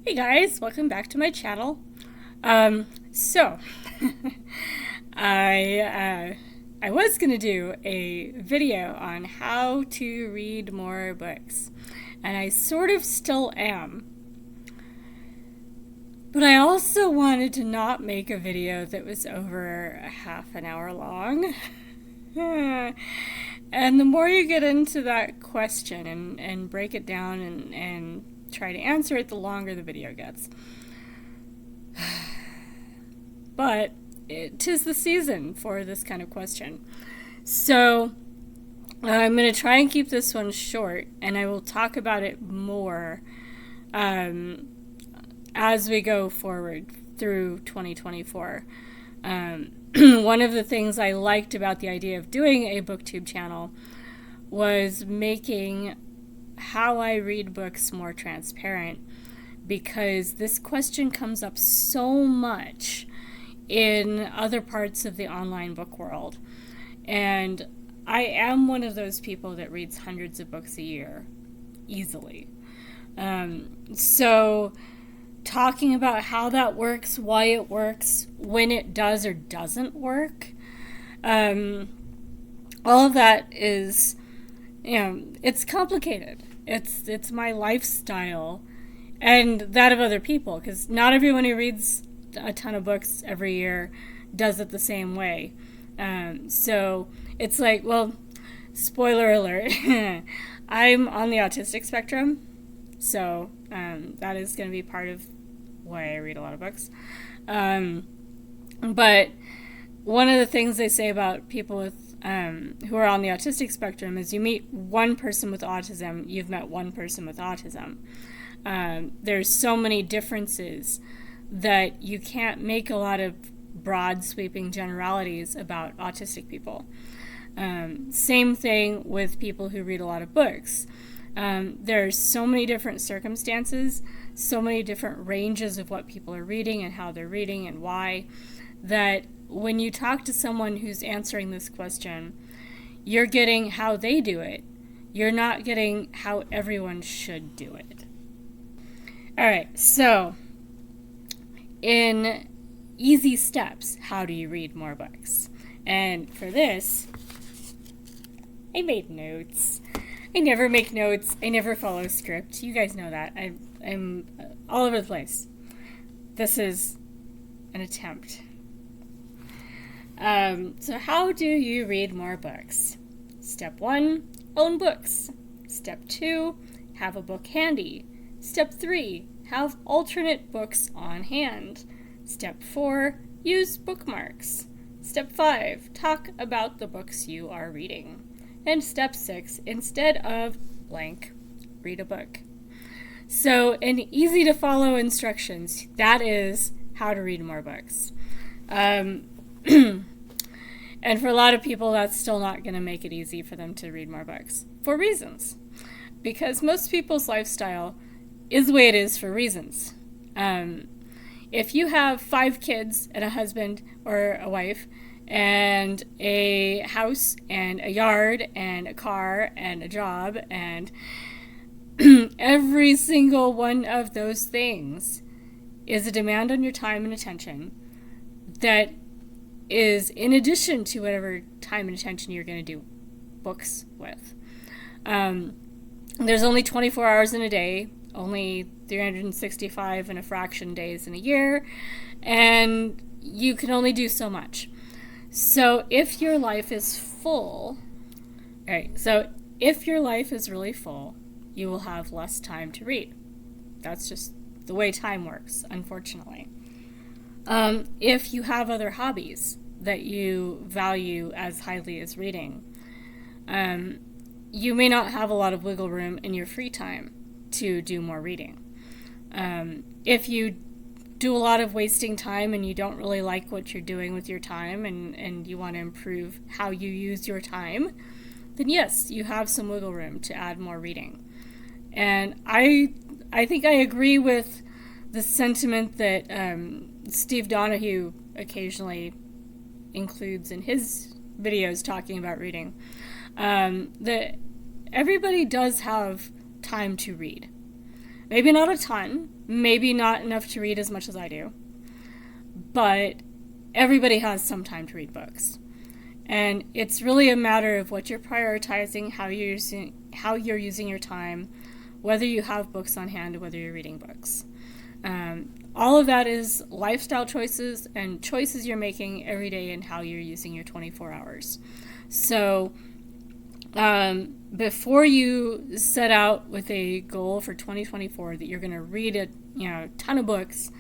Hey guys, welcome back to my channel. So I was gonna do a video on how to read more books, and I sort of still am. But I also wanted to not make a video that was over a half an hour long. And the more you get into that question and break it down and try to answer it, the longer the video gets. But it is the season for this kind of question. So I'm going to try and keep this one short, and I will talk about it more as we go forward through 2024. One of the things I liked about the idea of doing a booktube channel was making how I read books more transparent, because this question comes up so much in other parts of the online book world. And I am one of those people that reads hundreds of books a year, easily. So talking about how that works, why it works, when it does or doesn't work, all of that is, it's complicated. It's my lifestyle and that of other people, because not everyone who reads a ton of books every year does it the same way. So it's like, well, spoiler alert, I'm on the autistic spectrum, so that is going to be part of why I read a lot of books. But one of the things they say about people with who are on the autistic spectrum is you meet one person with autism, you've met one person with autism. There's so many differences that you can't make a lot of broad sweeping generalities about autistic people. Same thing with people who read a lot of books. There's so many different circumstances, so many different ranges of what people are reading and how they're reading and why, that when you talk to someone who's answering this question, you're getting how they do it. You're not getting how everyone should do it. All right, so in easy steps, how do you read more books? And for this, I made notes. I never make notes. I never follow script. You guys know that. I'm all over the place. This is an attempt. So how do you read more books? Step 1, own books. Step 2, have a book handy. Step 3, have alternate books on hand. Step 4, use bookmarks. Step 5, talk about the books you are reading. And step 6, instead of blank, read a book. So in easy to follow instructions, that is how to read more books. And for a lot of people, that's still not going to make it easy for them to read more books, for reasons. Because most people's lifestyle is the way it is for reasons. If you have 5 kids and a husband or a wife and a house and a yard and a car and a job and every single one of those things is a demand on your time and attention that is in addition to whatever time and attention you're going to do books with. There's only 24 hours in a day, only 365 and a fraction days in a year, and you can only do so much. So if your life is full, if your life is really full, you will have less time to read. That's just the way time works, unfortunately. If you have other hobbies that you value as highly as reading, you may not have a lot of wiggle room in your free time to do more reading. If you do a lot of wasting time and you don't really like what you're doing with your time and you want to improve how you use your time, then yes, you have some wiggle room to add more reading. And I think I agree with the sentiment that Steve Donogue occasionally includes in his videos talking about reading, that everybody does have time to read. Maybe not a ton, maybe not enough to read as much as I do, but everybody has some time to read books. And it's really a matter of what you're prioritizing, how you're using your time, whether you have books on hand, whether you're reading books. All of that is lifestyle choices and choices you're making every day and how you're using your 24 hours. So before you set out with a goal for 2024 that you're going to read a ton of books,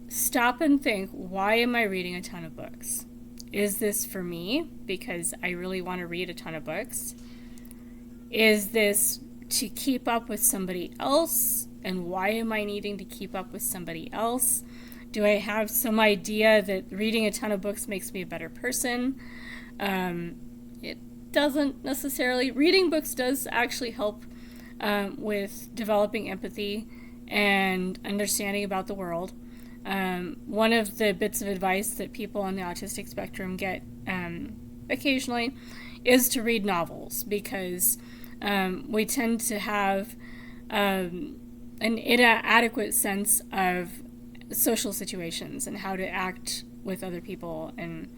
stop and think, why am I reading a ton of books? Is this for me because I really want to read a ton of books? Is this to keep up with somebody else? And why am I needing to keep up with somebody else? Do I have some idea that reading a ton of books makes me a better person? It doesn't necessarily. Reading books does actually help with developing empathy and understanding about the world. One of the bits of advice that people on the autistic spectrum get occasionally is to read novels, because we tend to have an inadequate sense of social situations and how to act with other people, and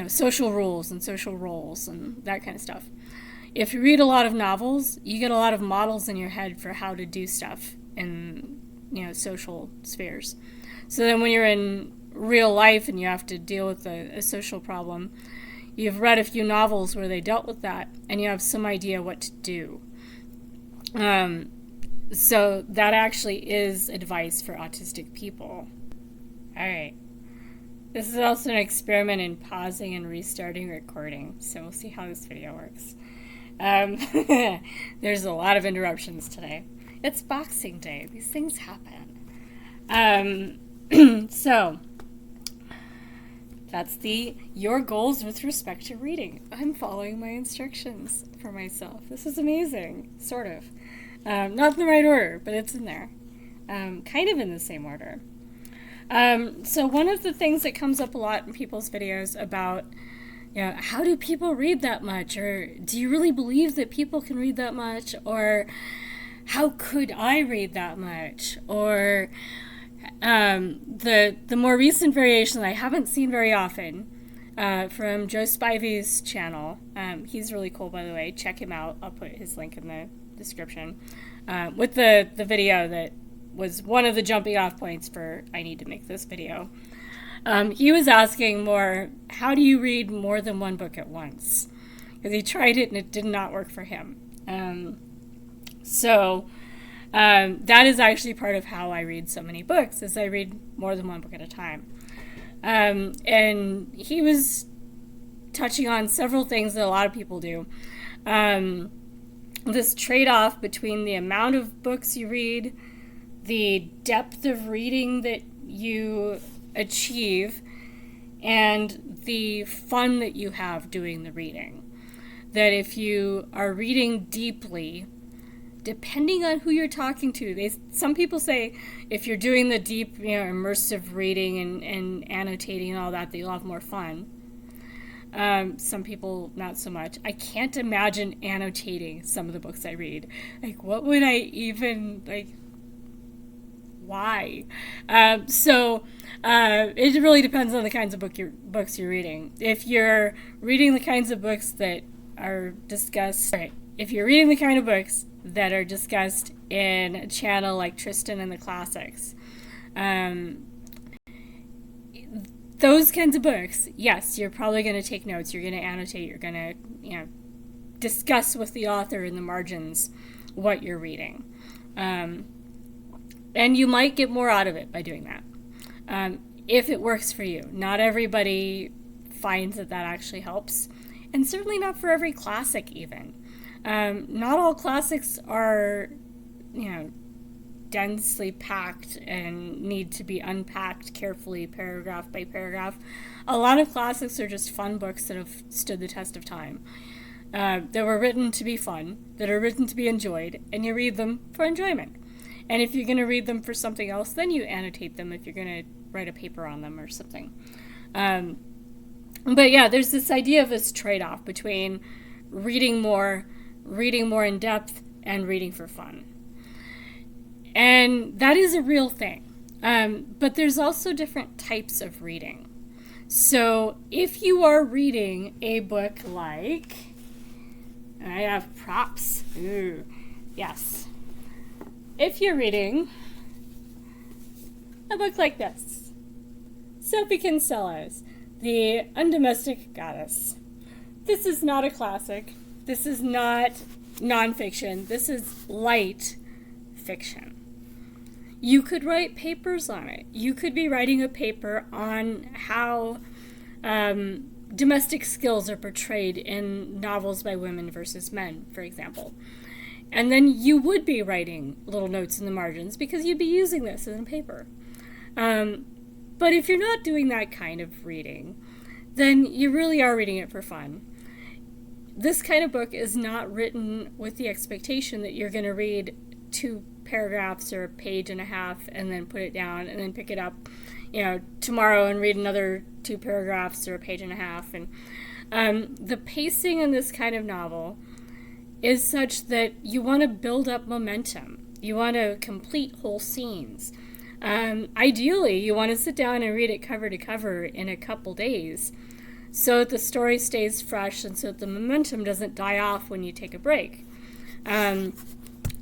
social rules and social roles and that kind of stuff. If you read a lot of novels, you get a lot of models in your head for how to do stuff in social spheres. So then when you're in real life and you have to deal with a social problem, you've read a few novels where they dealt with that and you have some idea what to do. So that actually is advice for autistic people. All right. This is also an experiment in pausing and restarting recording, so we'll see how this video works. There's a lot of interruptions today. It's Boxing Day. These things happen. So that's your goals with respect to reading. I'm following my instructions for myself. This is amazing, sort of. Not in the right order, but it's in there. Kind of in the same order. So one of the things that comes up a lot in people's videos about, how do people read that much? Or do you really believe that people can read that much? Or how could I read that much? Or the more recent variation that I haven't seen very often from Joe Spivey's channel. He's really cool, by the way. Check him out. I'll put his link in the description. With the video that was one of the jumping off points for I need to make this video. He was asking more, how do you read more than one book at once? Because he tried it and it did not work for him. So that is actually part of how I read so many books, is I read more than one book at a time. And he was touching on several things that a lot of people do. This trade-off between the amount of books you read, the depth of reading that you achieve, and the fun that you have doing the reading. That if you are reading deeply, depending on who you're talking to, some people say if you're doing the deep, immersive reading and annotating and all that, you'll have more fun. Some people, not so much. I can't imagine annotating some of the books I read. What would I even, why? So it really depends on the kinds of books you're reading. If you're reading the kinds of books that are discussed, if you're reading the kind of books that are discussed in a channel like Tristan and the Classics, those kinds of books, yes, you're probably going to take notes, you're going to annotate, you're going to discuss with the author in the margins what you're reading. And you might get more out of it by doing that, if it works for you. Not everybody finds that actually helps, and certainly not for every classic even. Not all classics are, densely packed and need to be unpacked carefully, paragraph by paragraph. A lot of classics are just fun books that have stood the test of time, that were written to be fun, that are written to be enjoyed, and you read them for enjoyment. And if you're going to read them for something else, then you annotate them if you're going to write a paper on them or something. But yeah, there's this idea of this trade-off between reading more in depth, and reading for fun. And And that is a real thing. But there's also different types of reading. So if you are reading a book like, I have props. Ooh, yes. If you're reading a book like this, Sophie Kinsella's The Undomestic Goddess. This is not a classic. This is not nonfiction. This is light fiction. You could write papers on it. You could be writing a paper on how domestic skills are portrayed in novels by women versus men, for example. And then you would be writing little notes in the margins because you'd be using this in a paper. But if you're not doing that kind of reading, then you really are reading it for fun. This kind of book is not written with the expectation that you're going to read 2 paragraphs or a page and a half and then put it down and then pick it up, tomorrow and read another 2 paragraphs or a page and a half. And the pacing in this kind of novel is such that you want to build up momentum. You want to complete whole scenes. Ideally, you want to sit down and read it cover to cover in a couple days so that the story stays fresh and so that the momentum doesn't die off when you take a break.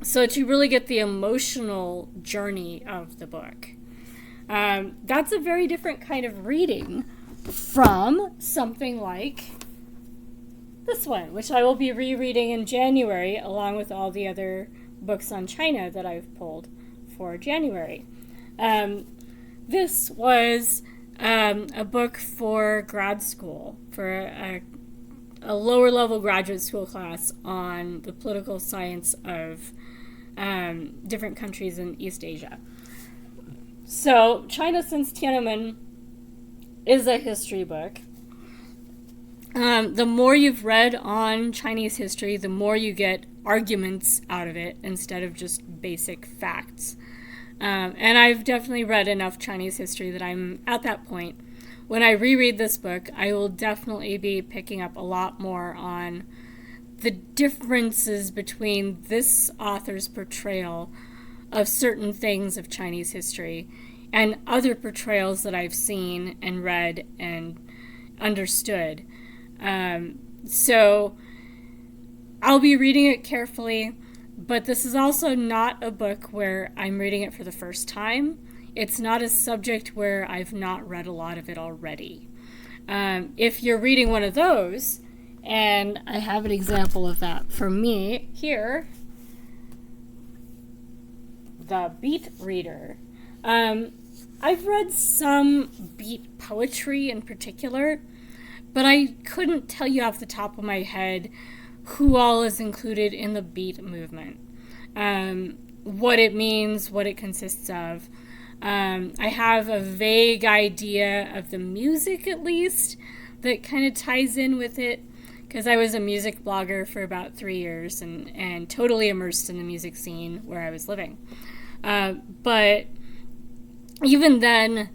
So that you really get the emotional journey of the book. That's a very different kind of reading from something like this one, which I will be rereading in January along with all the other books on China that I've pulled for January. This was a book for grad school, for a lower level graduate school class on the political science of different countries in East Asia. So, China Since Tiananmen is a history book. The more you've read on Chinese history, the more you get arguments out of it instead of just basic facts. And I've definitely read enough Chinese history that I'm at that point. When I reread this book, I will definitely be picking up a lot more on the differences between this author's portrayal of certain things of Chinese history and other portrayals that I've seen and read and understood. So I'll be reading it carefully, but this is also not a book where I'm reading it for the first time. It's not a subject where I've not read a lot of it already. If you're reading one of those, and I have an example of that for me here, The Beat Reader. I've read some beat poetry in particular, but I couldn't tell you off the top of my head who all is included in the beat movement, what it means, what it consists of. I have a vague idea of the music, at least, that kind of ties in with it, because I was a music blogger for about 3 years and totally immersed in the music scene where I was living. But even then,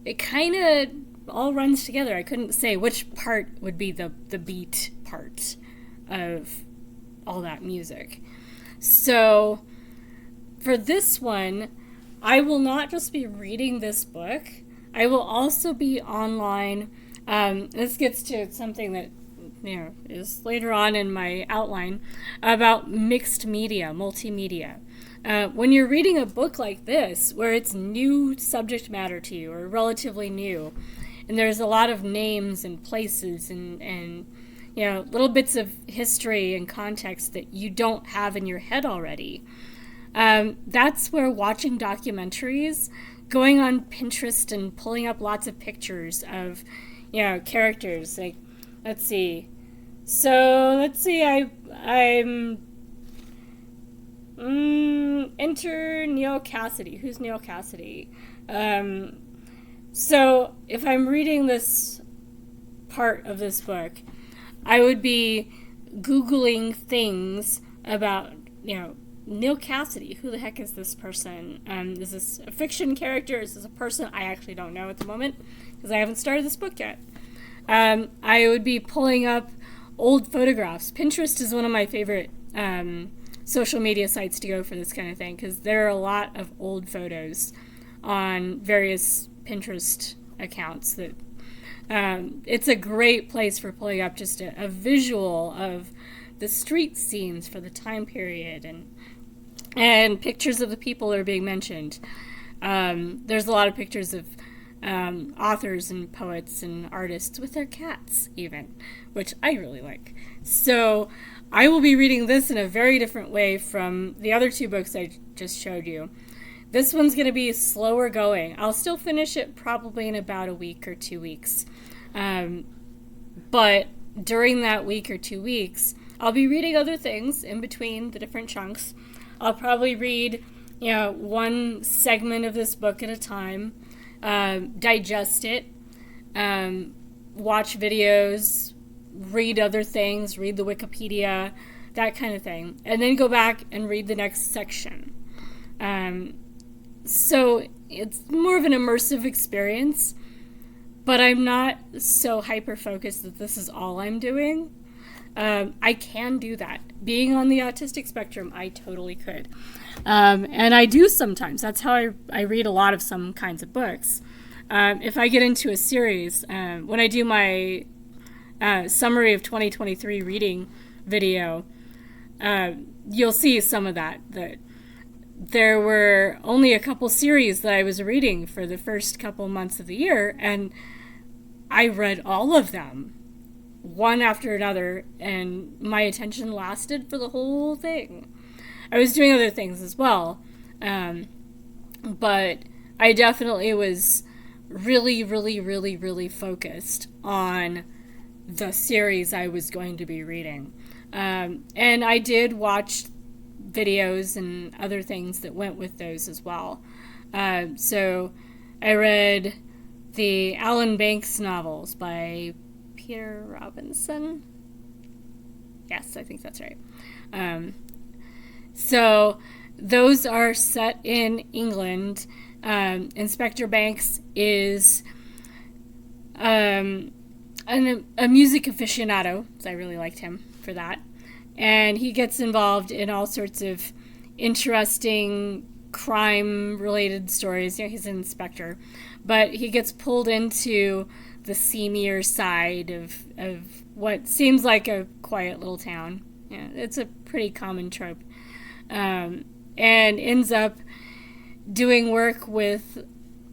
it kind of all runs together. I couldn't say which part would be the beat part of all that music. So for this one, I will not just be reading this book. I will also be online. This gets to something that is later on in my outline about mixed media, multimedia. When you're reading a book like this, where it's new subject matter to you, or relatively new, and there's a lot of names and places and little bits of history and context that you don't have in your head already, that's where watching documentaries, going on Pinterest and pulling up lots of pictures of, characters. Like, let's see. Enter Neil Cassidy. Who's Neil Cassidy? So if I'm reading this part of this book, I would be Googling things about, Neil Cassidy. Who the heck is this person? Is this a fiction character? Is this a person? I actually don't know at the moment because I haven't started this book yet. I would be pulling up old photographs. Pinterest is one of my favorite social media sites to go for this kind of thing, because there are a lot of old photos on various Pinterest accounts that it's a great place for pulling up just a visual of the street scenes for the time period, and pictures of the people that are being mentioned. There's a lot of pictures of authors and poets and artists with their cats, even, which I really like. So I will be reading this in a very different way from the other two books I just showed you. This one's going to be slower going. I'll still finish it probably in about a week or 2 weeks. But during that week or 2 weeks, I'll be reading other things in between the different chunks. I'll probably read, one segment of this book at a time, digest it, watch videos, read other things, read the Wikipedia, that kind of thing, and then go back and read the next section. So it's more of an immersive experience, but I'm not so hyper-focused that this is all I'm doing. I can do that. Being on the autistic spectrum, I totally could. And I do sometimes. That's how I read a lot of some kinds of books. If I get into a series, when I do my summary of 2023 reading video, you'll see some of that there were only a couple series that I was reading for the first couple months of the year, and I read all of them, one after another, and my attention lasted for the whole thing. I was doing other things as well, but I definitely was really, really, really, really focused on the series I was going to be reading. And I did watch videos and other things that went with those as well. So I read the Alan Banks novels by Peter Robinson. Yes, I think that's right. So those are set in England. Inspector Banks is a music aficionado, so I really liked him for that. And he gets involved in all sorts of interesting crime-related stories. He's an inspector. But he gets pulled into the seamier side of what seems like a quiet little town. Yeah, it's a pretty common trope. And ends up doing work with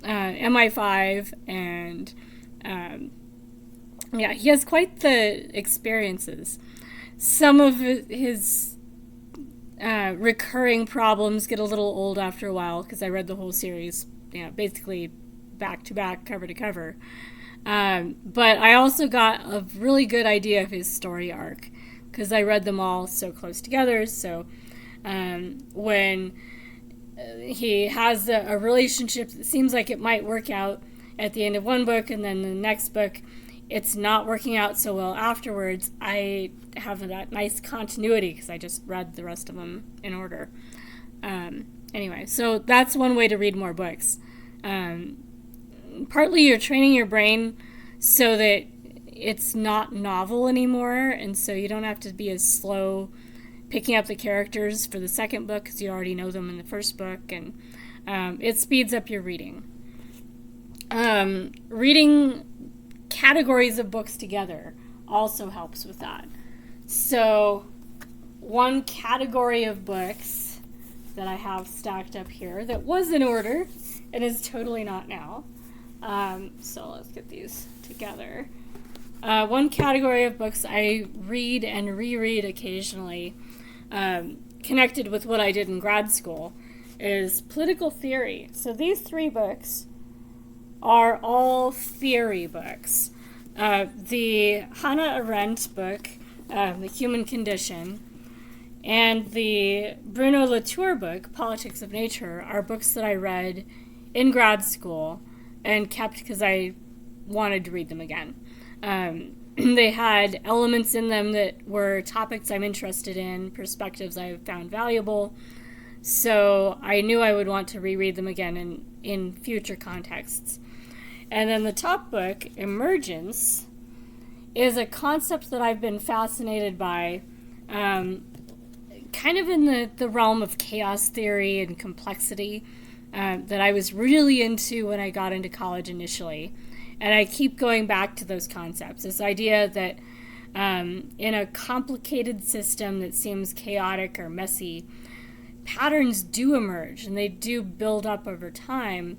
MI5, and he has quite the experiences. Some of his recurring problems get a little old after a while, because I read the whole series, basically back to back, cover to cover. But I also got a really good idea of his story arc, because I read them all so close together. So when he has a relationship that seems like it might work out at the end of one book, and then the next book it's not working out so well afterwards, I have that nice continuity because I just read the rest of them in order. Anyway, so that's one way to read more books. Partly you're training your brain so that it's not novel anymore, and so you don't have to be as slow picking up the characters for the second book because you already know them in the first book, and it speeds up your reading. Reading categories of books together also helps with that. So one category of books that I have stacked up here that was in order and is totally not now. So let's get these together. One category of books I read and reread occasionally, connected with what I did in grad school, is political theory. So these three books are all theory books. The Hannah Arendt book, The Human Condition, and the Bruno Latour book, Politics of Nature, are books that I read in grad school and kept because I wanted to read them again. They had elements in them that were topics I'm interested in, perspectives I found valuable, so I knew I would want to reread them again in future contexts. And then the top book, Emergence, is a concept that I've been fascinated by kind of in the realm of chaos theory and complexity that I was really into when I got into college initially. And I keep going back to those concepts. This idea that in a complicated system that seems chaotic or messy, patterns do emerge and they do build up over time.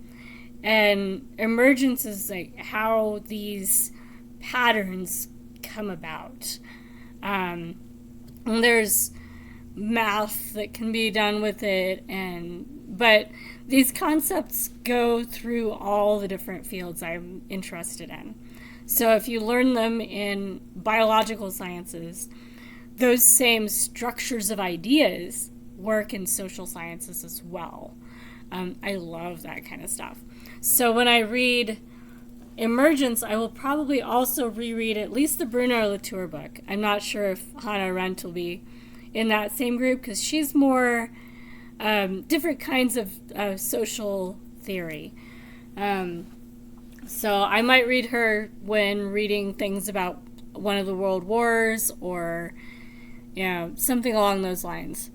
And emergence is like how these patterns come about. And there's math that can be done with it, but these concepts go through all the different fields I'm interested in. So if you learn them in biological sciences, those same structures of ideas work in social sciences as well. I love that kind of stuff. So when I read Emergence, I will probably also reread at least the Bruno Latour book. I'm not sure if Hannah Arendt will be in that same group because she's more different kinds of social theory. So I might read her when reading things about one of the world wars or something along those lines.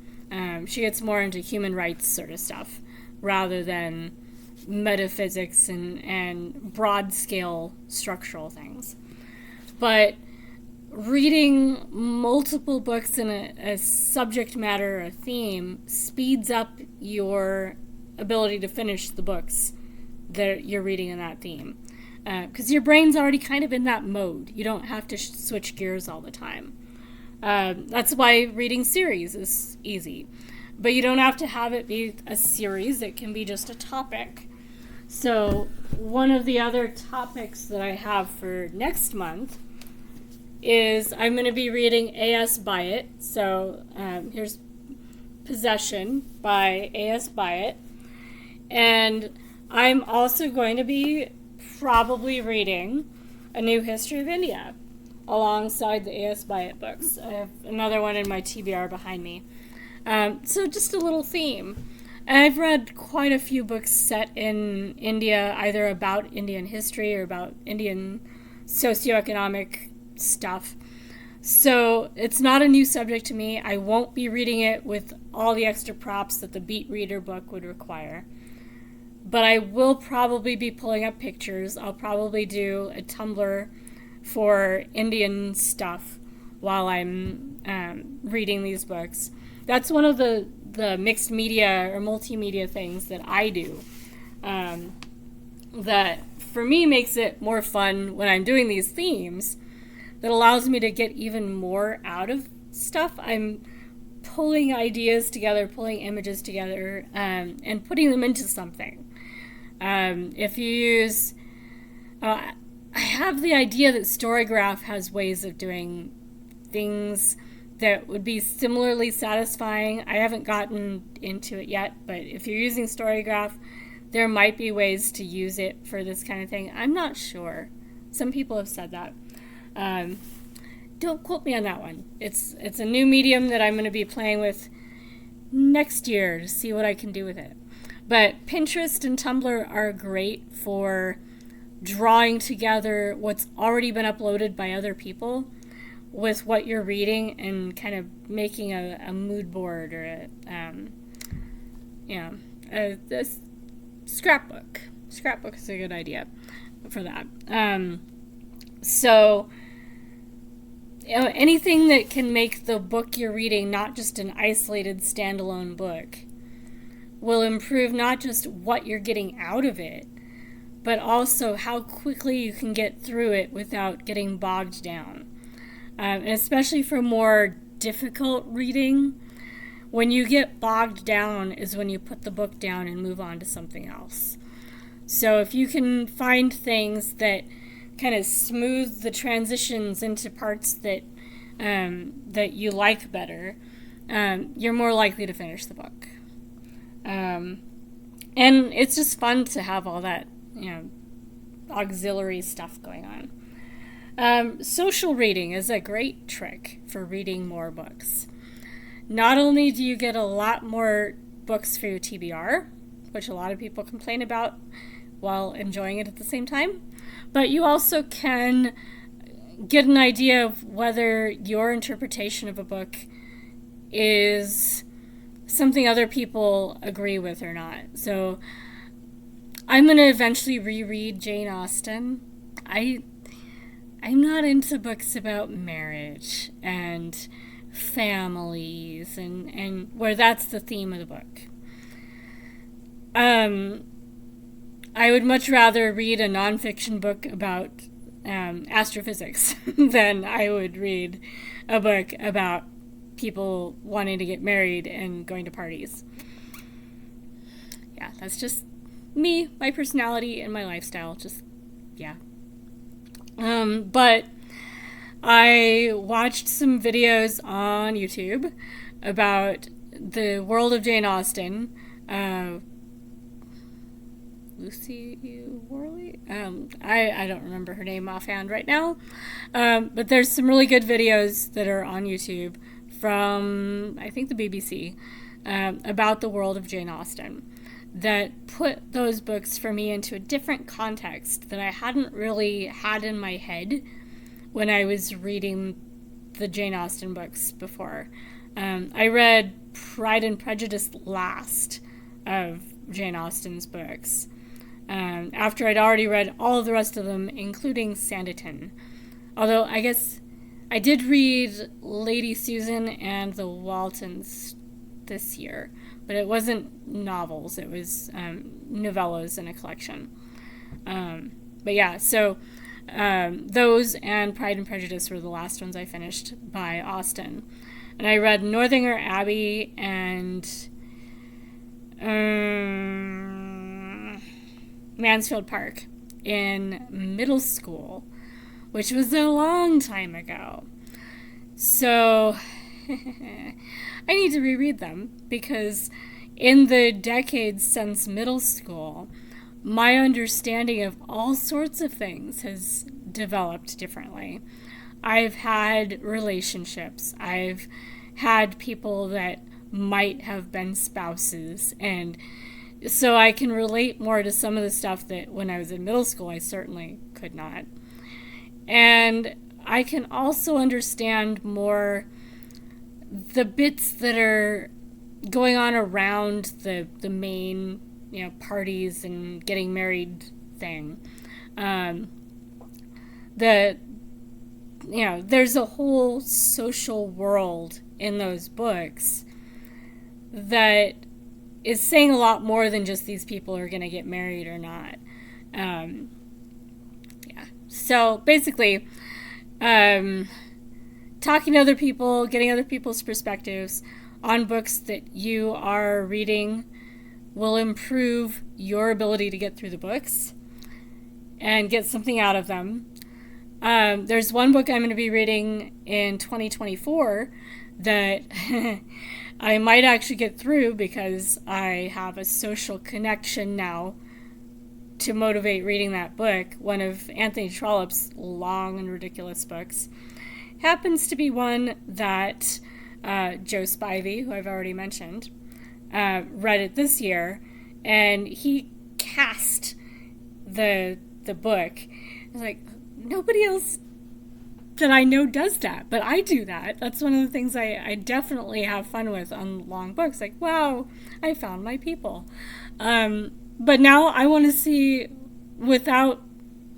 She gets more into human rights sort of stuff rather than metaphysics and broad scale structural things. But reading multiple books in a subject matter or a theme speeds up your ability to finish the books that you're reading in that theme. Because your brain's already kind of in that mode. You don't have to switch gears all the time. That's why reading series is easy. But you don't have to have it be a series. It can be just a topic. So one of the other topics that I have for next month is I'm going to be reading A.S. Byatt. So here's Possession by A.S. Byatt. And I'm also going to be probably reading A New History of India alongside the A.S. Byatt books. I have another one in my TBR behind me. So just a little theme. And I've read quite a few books set in India, either about Indian history or about Indian socioeconomic stuff. So it's not a new subject to me. I won't be reading it with all the extra props that the Beat Reader book would require. But I will probably be pulling up pictures. I'll probably do a Tumblr for Indian stuff while I'm reading these books. That's one of the mixed media or multimedia things that I do that for me makes it more fun when I'm doing these themes, that allows me to get even more out of stuff. I'm pulling ideas together, pulling images together, and putting them into something. If you use... I have the idea that Storygraph has ways of doing things that would be similarly satisfying. I haven't gotten into it yet, but if you're using Storygraph, there might be ways to use it for this kind of thing. I'm not sure. Some people have said that. Don't quote me on that one. It's a new medium that I'm going to be playing with next year to see what I can do with it. But Pinterest and Tumblr are great for drawing together what's already been uploaded by other people with what you're reading and kind of making a mood board or a scrapbook. Scrapbook is a good idea for that. So anything that can make the book you're reading not just an isolated standalone book will improve not just what you're getting out of it, but also how quickly you can get through it without getting bogged down. And especially for more difficult reading, when you get bogged down is when you put the book down and move on to something else. So if you can find things that kind of smooth the transitions into parts that you like better, you're more likely to finish the book. And it's just fun to have all that, auxiliary stuff going on. Social reading is a great trick for reading more books. Not only do you get a lot more books for your TBR, which a lot of people complain about while enjoying it at the same time, but you also can get an idea of whether your interpretation of a book is something other people agree with or not. So I'm going to eventually reread Jane Austen. I'm not into books about marriage and families and where that's the theme of the book. I would much rather read a nonfiction book about astrophysics than I would read a book about people wanting to get married and going to parties. Yeah, that's just me, my personality, and my lifestyle. Just, yeah. But I watched some videos on YouTube about the world of Jane Austen. Lucy Worley? I don't remember her name offhand right now. But there's some really good videos that are on YouTube from, I think, the BBC about the world of Jane Austen that put those books for me into a different context that I hadn't really had in my head when I was reading the Jane Austen books before. I read Pride and Prejudice last of Jane Austen's books, after I'd already read all of the rest of them, including Sanditon. Although I guess I did read Lady Susan and the Waltons this year, but it wasn't novels. It was novellas in a collection. But yeah, so those and Pride and Prejudice were the last ones I finished by Austen. And I read Northanger Abbey and Mansfield Park in middle school, which was a long time ago. So I need to reread them because in the decades since middle school, my understanding of all sorts of things has developed differently. I've had relationships. I've had people that might have been spouses, and so I can relate more to some of the stuff that when I was in middle school I certainly could not. And I can also understand more the bits that are going on around the main, parties and getting married thing. There's a whole social world in those books that is saying a lot more than just these people are going to get married or not. So basically, talking to other people, getting other people's perspectives on books that you are reading will improve your ability to get through the books and get something out of them. There's one book I'm going to be reading in 2024 that I might actually get through because I have a social connection now to motivate reading that book. One of Anthony Trollope's long and ridiculous books happens to be one that Joe Spivey, who I've already mentioned, read it this year, and he cast the book. I was like, nobody else that I know does that, but I do that. That's one of the things I definitely have fun with on long books. Like, wow, I found my people. But now I want to see, without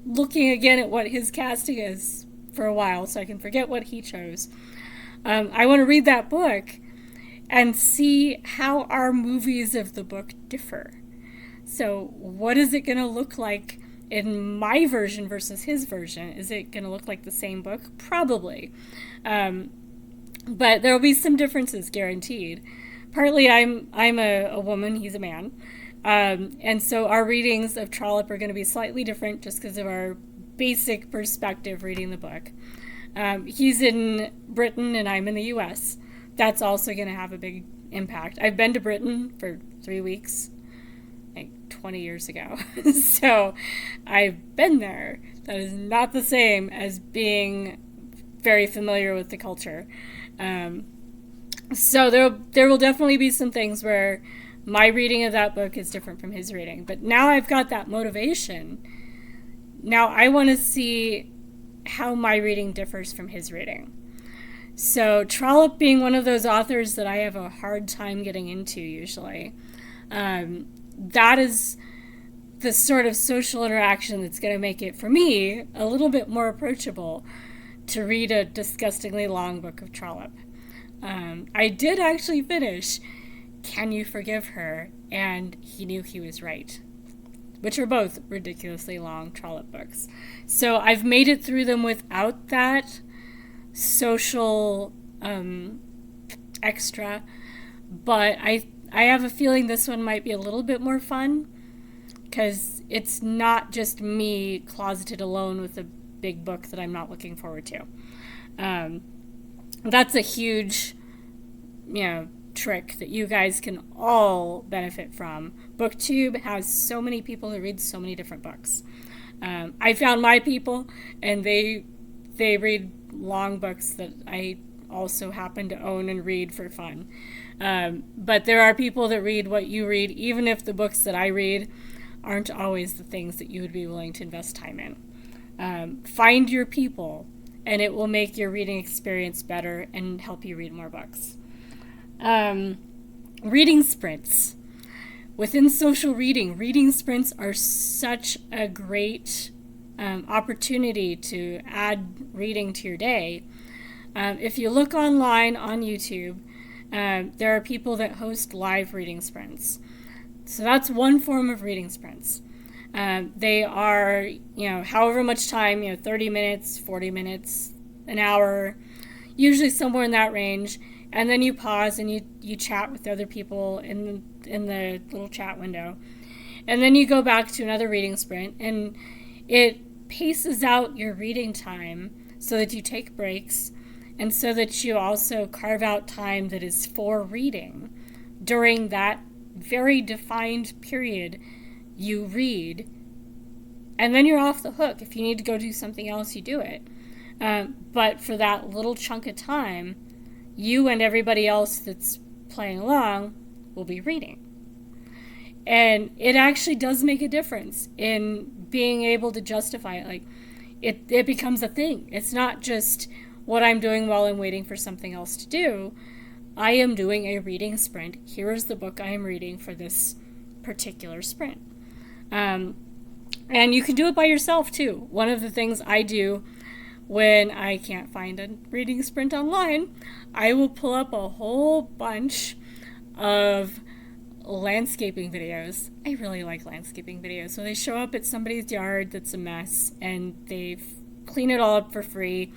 looking again at what his casting is for a while, so I can forget what he chose. I want to read that book and see how our movies of the book differ. So what is it going to look like in my version versus his version? Is it going to look like the same book? Probably. But there will be some differences, guaranteed. Partly I'm a woman, he's a man. And so our readings of Trollope are going to be slightly different just because of our basic perspective reading the book. He's in Britain and I'm in the US. That's also going to have a big impact. I've been to Britain for 3 weeks, like 20 years ago. So I've been there. That is not the same as being very familiar with the culture. So there will definitely be some things where my reading of that book is different from his reading. But now I've got that motivation. Now I want to see how my reading differs from his reading. So Trollope being one of those authors that I have a hard time getting into usually. That is the sort of social interaction that's going to make it, for me, a little bit more approachable to read a disgustingly long book of Trollope. I did actually finish Can You Forgive Her? And He Knew He Was Right, which are both ridiculously long Trollope books. So I've made it through them without that social extra, but I have a feeling this one might be a little bit more fun because it's not just me closeted alone with a big book that I'm not looking forward to. That's a huge, trick that you guys can all benefit from. BookTube has so many people who read so many different books. I found my people, and they read long books that I also happen to own and read for fun. But there are people that read what you read, even if the books that I read aren't always the things that you would be willing to invest time in. Find your people, and it will make your reading experience better and help you read more books. Reading sprints. Within social reading sprints are such a great opportunity to add reading to your day. If you look online on YouTube, there are people that host live reading sprints. So that's one form of reading sprints. They are, however much time, 30 minutes, 40 minutes, an hour, usually somewhere in that range. And then you pause and you chat with other people in the little chat window. And then you go back to another reading sprint, and it paces out your reading time so that you take breaks and so that you also carve out time that is for reading during that very defined period you read. And then you're off the hook. If you need to go do something else, you do it. But for that little chunk of time, you and everybody else that's playing along will be reading. And it actually does make a difference in being able to justify it. Like, it becomes a thing. It's not just what I'm doing while I'm waiting for something else to do. I am doing a reading sprint. Here is the book I am reading for this particular sprint. And you can do it by yourself, too. One of the things I do when I can't find a reading sprint online, I will pull up a whole bunch of landscaping videos. I really like landscaping videos. So they show up at somebody's yard that's a mess, and they clean it all up for free.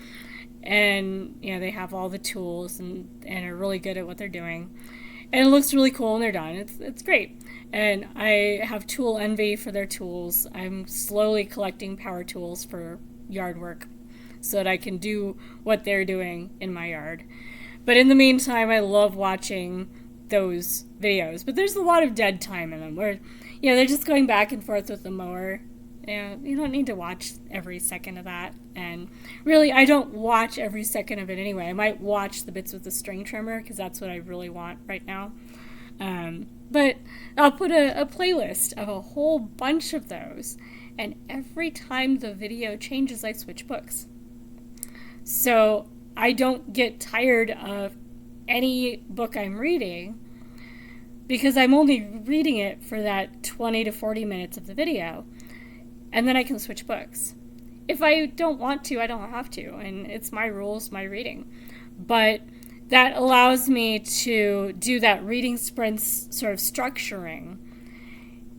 And, they have all the tools and are really good at what they're doing. And it looks really cool when they're done. It's great. And I have tool envy for their tools. I'm slowly collecting power tools for yard work so that I can do what they're doing in my yard. But in the meantime, I love watching those videos. But there's a lot of dead time in them where, they're just going back and forth with the mower. You don't need to watch every second of that. And really, I don't watch every second of it anyway. I might watch the bits with the string trimmer because that's what I really want right now. But I'll put a playlist of a whole bunch of those. And every time the video changes, I switch books. So I don't get tired of any book I'm reading because I'm only reading it for that 20 to 40 minutes of the video. And then I can switch books. If I don't want to, I don't have to. And it's my rules, my reading. But that allows me to do that reading sprints sort of structuring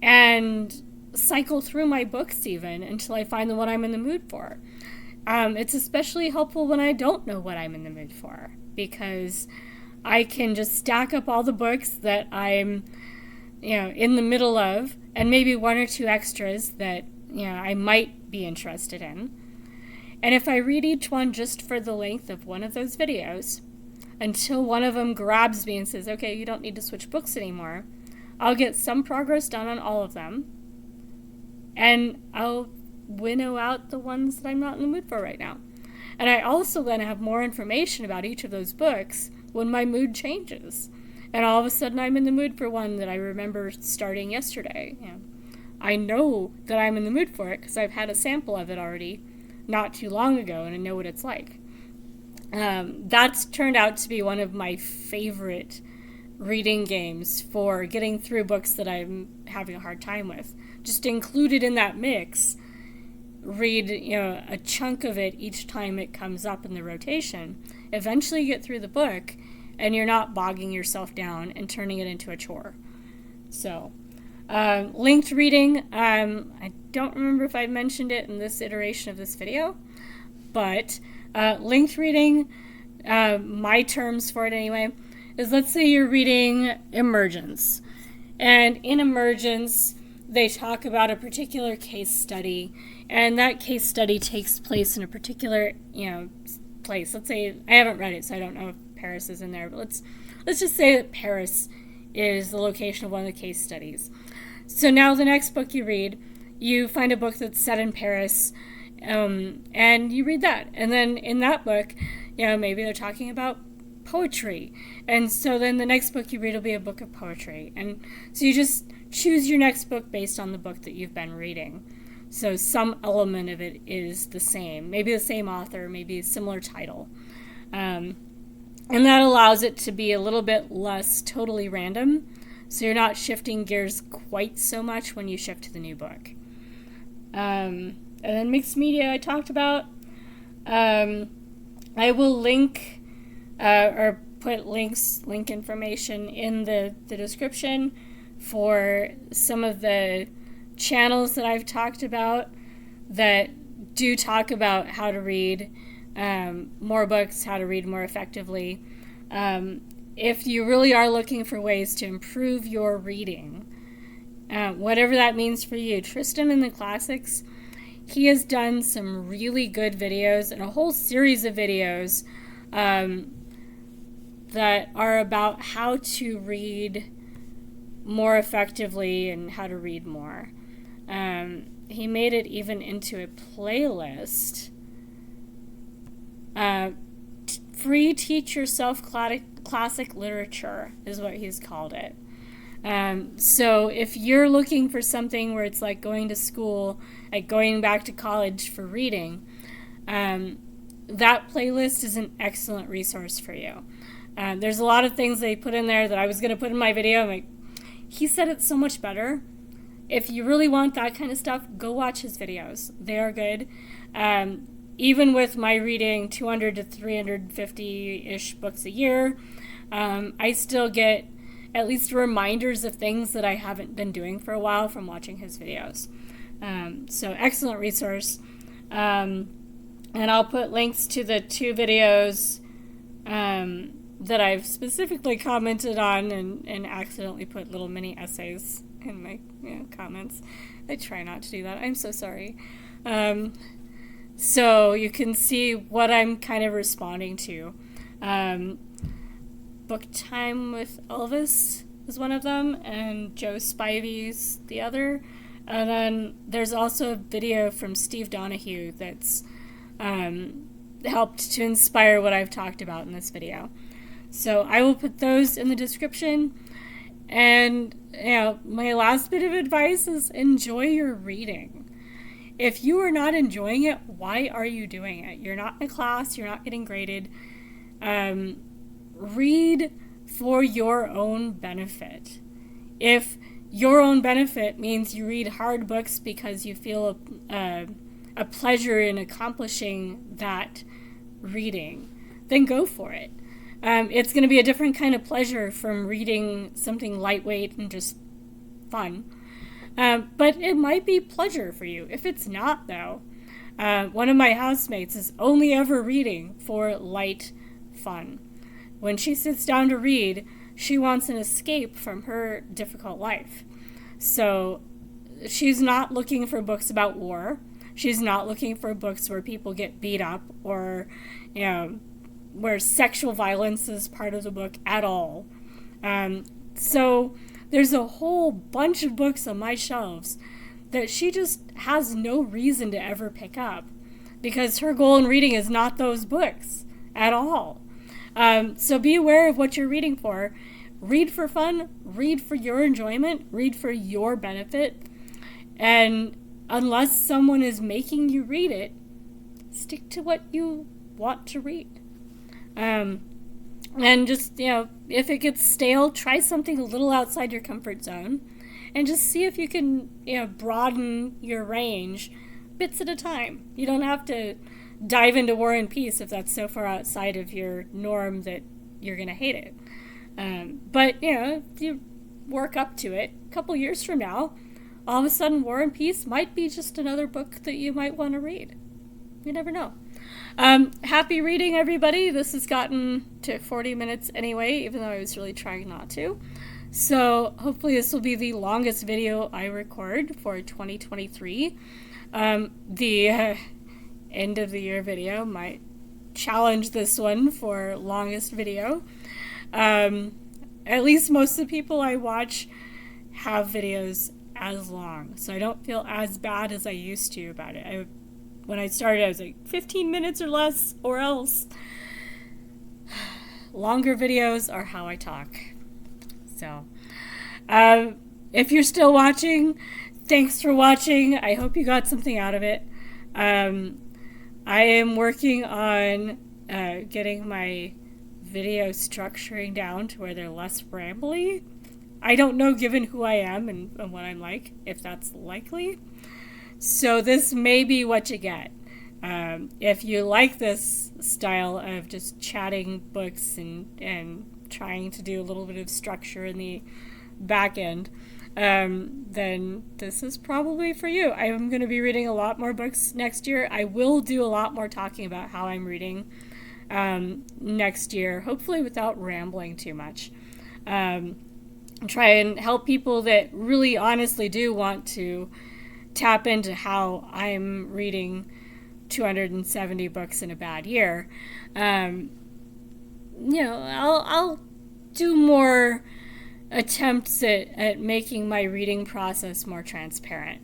and cycle through my books even until I find the one I'm in the mood for. It's especially helpful when I don't know what I'm in the mood for, because I can just stack up all the books that I'm, in the middle of, and maybe one or two extras that, I might be interested in. And if I read each one just for the length of one of those videos, until one of them grabs me and says, okay, you don't need to switch books anymore, I'll get some progress done on all of them, and I'll winnow out the ones that I'm not in the mood for right now. And I also then have more information about each of those books when my mood changes. And all of a sudden I'm in the mood for one that I remember starting yesterday. I know that I'm in the mood for it because I've had a sample of it already not too long ago, and I know what it's like. That's turned out to be one of my favorite reading games for getting through books that I'm having a hard time with. Just included in that mix, read a chunk of it each time it comes up in the rotation. Eventually you get through the book and you're not bogging yourself down and turning it into a chore. So linked reading, I don't remember if I mentioned it in this iteration of this video, but linked reading, my terms for it anyway, is let's say you're reading Emergence. And in Emergence, they talk about a particular case study, and that case study takes place in a particular, place. Let's say, I haven't read it, so I don't know if Paris is in there, but let's just say that Paris is the location of one of the case studies. So now the next book you read, you find a book that's set in Paris, and you read that. And then in that book, maybe they're talking about poetry. And so then the next book you read will be a book of poetry. And so you just choose your next book based on the book that you've been reading. So some element of it is the same. Maybe the same author, maybe a similar title. And that allows it to be a little bit less totally random. So you're not shifting gears quite so much when you shift to the new book. And then mixed media I talked about. I will link or put link information in the description for some of the channels that I've talked about that do talk about how to read more books, how to read more effectively. If you really are looking for ways to improve your reading, whatever that means for you, Tristan in the Classics, he has done some really good videos and a whole series of videos that are about how to read more effectively and how to read more. He made it even into a playlist. Free Teach Yourself Classic Literature is what he's called it. So if you're looking for something where it's like going to school, like going back to college for reading, that playlist is an excellent resource for you. There's a lot of things they put in there that I was going to put in my video. I'm like, he said it so much better. If you really want that kind of stuff, go watch his videos. They are good. Even with my reading 200 to 350-ish books a year, I still get at least reminders of things that I haven't been doing for a while from watching his videos. So excellent resource. And I'll put links to the 2 videos that I've specifically commented on and accidentally put little mini essays in my comments. I try not to do that. I'm so sorry. So you can see what I'm kind of responding to. Book Time with Elvis is one of them, and Joe Spivey's the other. And then there's also a video from Steve Donogue that's helped to inspire what I've talked about in this video. So I will put those in the description. And my last bit of advice is enjoy your reading. If you are not enjoying it, why are you doing it? You're not in a class, you're not getting graded. Read for your own benefit. If your own benefit means you read hard books because you feel a pleasure in accomplishing that reading, then go for it. It's going to be a different kind of pleasure from reading something lightweight and just fun. But it might be pleasure for you. If it's not, though, one of my housemates is only ever reading for light fun. When she sits down to read, she wants an escape from her difficult life. So she's not looking for books about war. She's not looking for books where people get beat up or, where sexual violence is part of the book at all. So there's a whole bunch of books on my shelves that she just has no reason to ever pick up because her goal in reading is not those books at all. So be aware of what you're reading for. Read for fun, read for your enjoyment, read for your benefit, and unless someone is making you read it, stick to what you want to read. And just, if it gets stale, try something a little outside your comfort zone and just see if you can, broaden your range bits at a time. You don't have to dive into War and Peace if that's so far outside of your norm that you're going to hate it. But, if you work up to it, a couple years from now, all of a sudden War and Peace might be just another book that you might want to read. You never know. Happy reading, everybody. This has gotten to 40 minutes anyway, even though I was really trying not to. So hopefully this will be the longest video I record for 2023. The end of the year video might challenge this one for longest video. At least most of the people I watch have videos as long, so I don't feel as bad as I used to about it. When I started, I was like 15 minutes or less, or else. Longer videos are how I talk. So, if you're still watching, thanks for watching. I hope you got something out of it. I am working on getting my video structuring down to where they're less rambly. I don't know, given who I am and what I'm like, if that's likely. So this may be what you get. If you like this style of just chatting books and trying to do a little bit of structure in the back end, then this is probably for you. I'm going to be reading a lot more books next year. I will do a lot more talking about how I'm reading next year, hopefully without rambling too much. Try and help people that really honestly do want to tap into how I'm reading 270 books in a bad year. I'll do more attempts at making my reading process more transparent.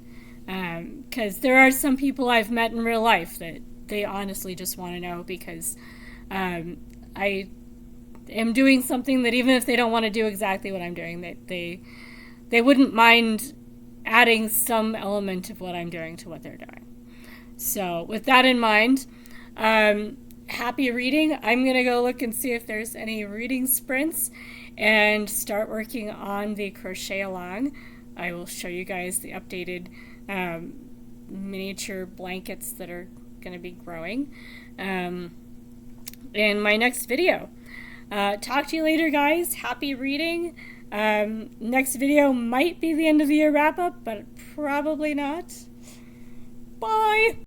Because there are some people I've met in real life that they honestly just want to know because I am doing something that even if they don't want to do exactly what I'm doing, they wouldn't mind adding some element of what I'm doing to what they're doing. So with that in mind, happy reading. I'm going to go look and see if there's any reading sprints and start working on the crochet along. I will show you guys the updated miniature blankets that are going to be growing in my next video. Talk to you later, guys. Happy reading. Next video might be the end of the year wrap up, but probably not. Bye.